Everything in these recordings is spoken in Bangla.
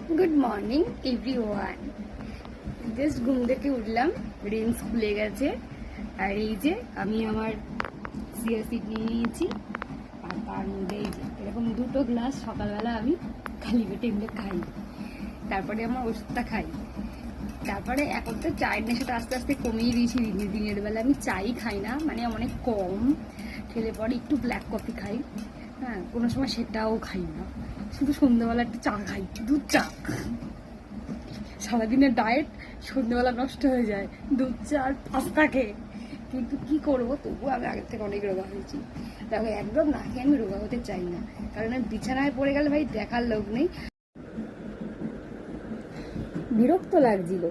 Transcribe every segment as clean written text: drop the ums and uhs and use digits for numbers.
Good morning everyone. জাস্ট ঘুম থেকে উঠলাম, রেঞ্জ খুলে গেছে। আর এই যে আমি আমার চিয়া সিড নিয়ে নিয়েছি, আর তার মধ্যে এই যে এরকম দুটো গ্লাস সকালবেলা আমি খালি পেটে এগুলো খাই, তারপরে আমার ওষুধটা খাই। তারপরে এখন তো চায়ের নেশাটা আস্তে আস্তে কমিয়ে দিয়েছি। দিনের বেলা আমি চাই খাই না, মানে অনেক কম খেলে পরে একটু ব্ল্যাক কফি খাই। হ্যাঁ, কোনো সময় সেটাও খাই না, শুধু সন্ধ্যেবেলা একটু চা খাই, দুধ চা। সারাদিনের ডায়েট সন্ধ্যেবেলা নষ্ট হয়ে যায় দুধ চা আর পাস্তা খেয়ে। কিন্তু কি করবো, তবুও আমি আগের থেকে অনেক রোগা হয়েছি। দেখো, একদম না খেয়ে আমি রোগা হতে চাই না, কারণ আমি বিছানায় পড়ে গেলে ভাই দেখার লোক নেই। বিরক্ত লাগছিল।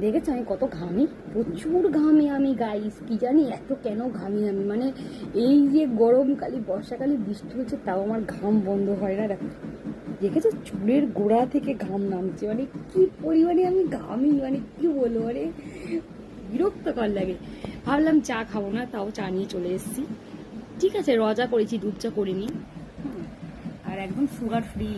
দেখেছো আমি কত ঘামি, প্রচুর ঘামি আমি গাইস। কি জানি এত কেন ঘামি আমি, মানে এই যে গরমকালে বর্ষাকালে বৃষ্টি হচ্ছে তাও আমার ঘাম বন্ধ হয় না। দেখেছো চুলের গোড়া থেকে ঘাম নামছে, মানে কি পরিমাণে আমি ঘামি, মানে কি বলবো, মানে বিরক্তকর লাগে। ভাবলাম চা খাবো না, তাও চা নিয়ে চলে এসেছি। ঠিক আছে, রজা করেছি, দুধ চা করিনি। আর একদম সুগার ফ্রি।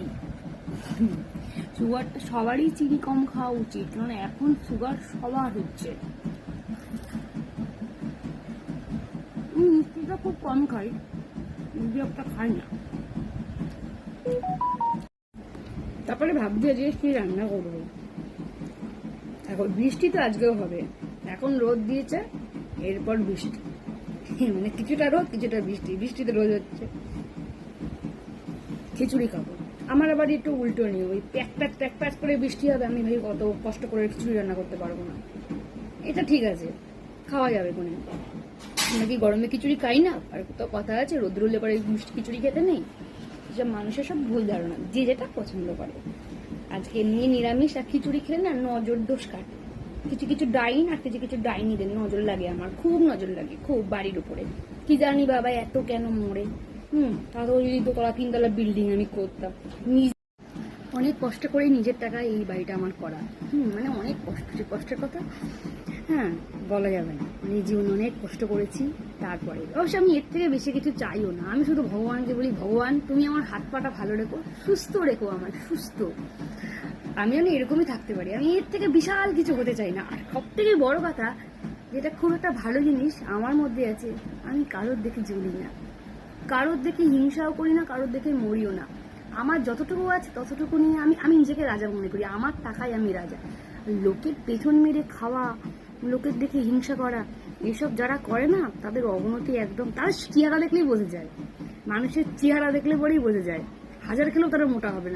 সুগারটা সবারই চিনি কম খাওয়া উচিত, কারণ এখন সুগার সবার হচ্ছে। মিষ্টিটা খুব কম খাই, একটা খাই না। তারপরে ভাবছি আজকে কি রান্না করবো। এখন বৃষ্টি তো আজকেও হবে, এখন রোদ দিয়েছে, এরপর বৃষ্টি। মানে কিছুটা রোদ কিছুটা বৃষ্টি, বৃষ্টিতে রোদ হচ্ছে। খিচুড়ি খাবো। আমার আবার একটু উল্টো নিয়ে ওই প্যাক প্যাক প্যাক প্যাক করে বৃষ্টি হবে, আমি ভাই কত কষ্ট করে খিচুড়ি রান্না করতে পারবো না। এটা ঠিক আছে, খাওয়া যাবে কোনে। আমরা কি গরমে খিচুড়ি খাই না? আর তো কথা আছে রোদ্র হলে পরে খিচুড়ি খেতে নেই। এসব মানুষের সব ভুল ধারণা, যে যেটা পছন্দ করে। আজকে এমনি নিরামিষ আর খিচুড়ি খেলে না নজর দোষ কাটে। কিছু কিছু ডাইন আর কিছু কিছু ডাইনিদের নজর লাগে, আমার খুব নজর লাগে, খুব বাড়ির উপরে। কি জানি বাবা এত কেন মরে। তারও যদি দোতলা তিনতলা বিল্ডিং আমি করতাম। অনেক কষ্ট করে নিজের টাকায় এই বাড়িটা আমার করা। মানে অনেক কষ্ট, যে কষ্টের কথা হ্যাঁ বলা যাবে না। মানে জীবনে অনেক কষ্ট করেছি। তারপরে অবশ্য আমি এর থেকে বেশি কিছু চাইও না। আমি শুধু ভগবানকে বলি, ভগবান তুমি আমার হাত পাটা ভালো রেখো, সুস্থ রেখো, আমার সুস্থ। আমি এরকমই থাকতে পারি, আমি এর থেকে বিশাল কিছু হতে চাই না। আর সব থেকে বড় কথা, যেটা খুব একটা ভালো জিনিস আমার মধ্যে আছে, আমি কারোর দেখে জ্বলি না, কারোর দেখে হিংসাও করি না, কারোর দেখে মরিও না। আমার যতটুকু আছে ততটুকু নিয়ে আমি নিজেকে রাজা মনে করি। আমার টাকায় আমি রাজা। লোকের পেছন মেরে খাওয়া, লোকের দেখে হিংসা করা, এসব যারা করে না তাদের অবনতি একদম, তার চেহারা দেখলেই বোঝা যায়। মানুষের চেহারা দেখলে পরেই বোঝা যায়, হাজার খেলেও তারা মোটা হবে না।